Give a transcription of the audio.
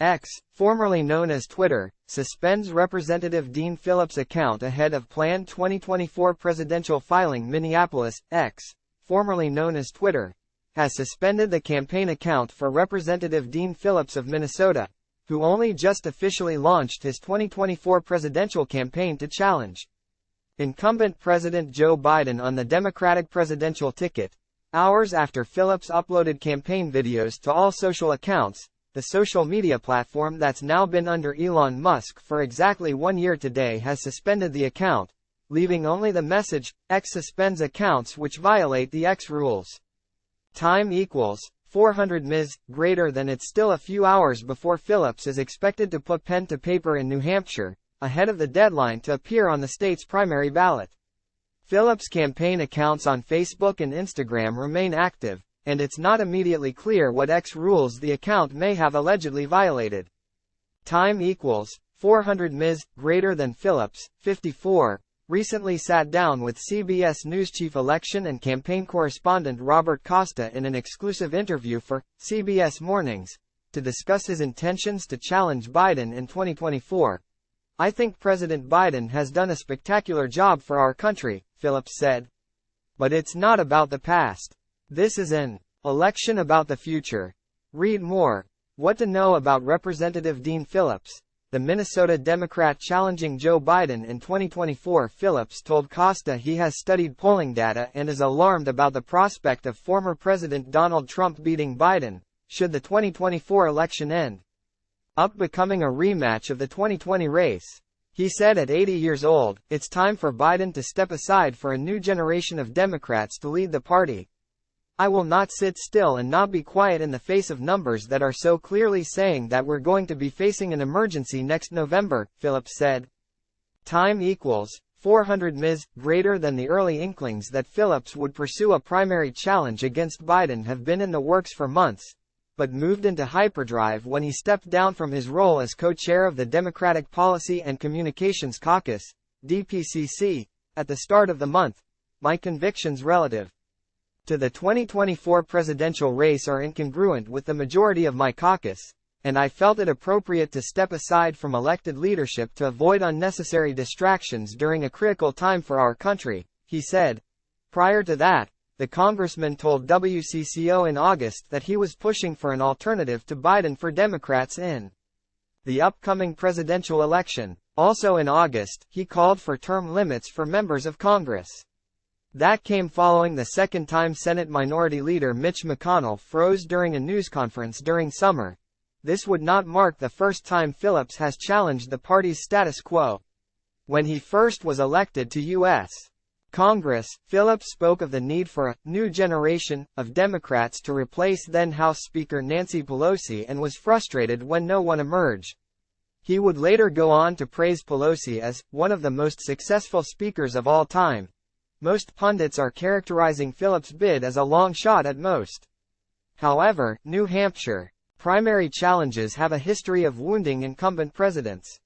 X, formerly known as Twitter, suspends Representative Dean Phillips' account ahead of planned 2024 presidential filing. Minneapolis, X, formerly known as Twitter, has suspended the campaign account for Representative Dean Phillips of Minnesota, who only just officially launched his 2024 presidential campaign to challenge incumbent President Joe Biden on the Democratic presidential ticket, hours after Phillips uploaded campaign videos to all social accounts. The social media platform that's now been under Elon Musk for exactly 1 year today has suspended the account, leaving only the message, X suspends accounts which violate the X rules. Time equals 400 ms. Greater than. It's still a few hours before Phillips is expected to put pen to paper in New Hampshire, ahead of the deadline to appear on the state's primary ballot. Phillips' campaign accounts on Facebook and Instagram remain active, and it's not immediately clear what X rules the account may have allegedly violated. Time equals 400 ms. Greater than. Phillips, 54, recently sat down with CBS News chief election and campaign correspondent Robert Costa in an exclusive interview for CBS Mornings to discuss his intentions to challenge Biden in 2024. "I think President Biden has done a spectacular job for our country," Phillips said. "But it's not about the past. This is an election about the future." Read more. What to know about Representative Dean Phillips, the Minnesota Democrat challenging Joe Biden in 2024. Phillips told Costa he has studied polling data and is alarmed about the prospect of former President Donald Trump beating Biden, should the 2024 election end up becoming a rematch of the 2020 race. He said at 80 years old, "It's time for Biden to step aside for a new generation of Democrats to lead the party. I will not sit still and not be quiet in the face of numbers that are so clearly saying that we're going to be facing an emergency next November," Phillips said. Time equals 400 ms. Greater than. The early inklings that Phillips would pursue a primary challenge against Biden have been in the works for months, but moved into hyperdrive when he stepped down from his role as co-chair of the Democratic Policy and Communications Caucus, DPCC, at the start of the month. "My convictions relative to the 2024 presidential race are incongruent with the majority of my caucus, and I felt it appropriate to step aside from elected leadership to avoid unnecessary distractions during a critical time for our country," he said. Prior to that, the congressman told WCCO in August that he was pushing for an alternative to Biden for Democrats in the upcoming presidential election. Also in August, he called for term limits for members of Congress. That came following the second time Senate Minority Leader Mitch McConnell froze during a news conference during summer. This would not mark the first time Phillips has challenged the party's status quo. When he first was elected to U.S. Congress, Phillips spoke of the need for a new generation of Democrats to replace then House Speaker Nancy Pelosi and was frustrated when no one emerged. He would later go on to praise Pelosi as one of the most successful speakers of all time. Most pundits are characterizing Phillips' bid as a long shot at most. However, New Hampshire primary challenges have a history of wounding incumbent presidents.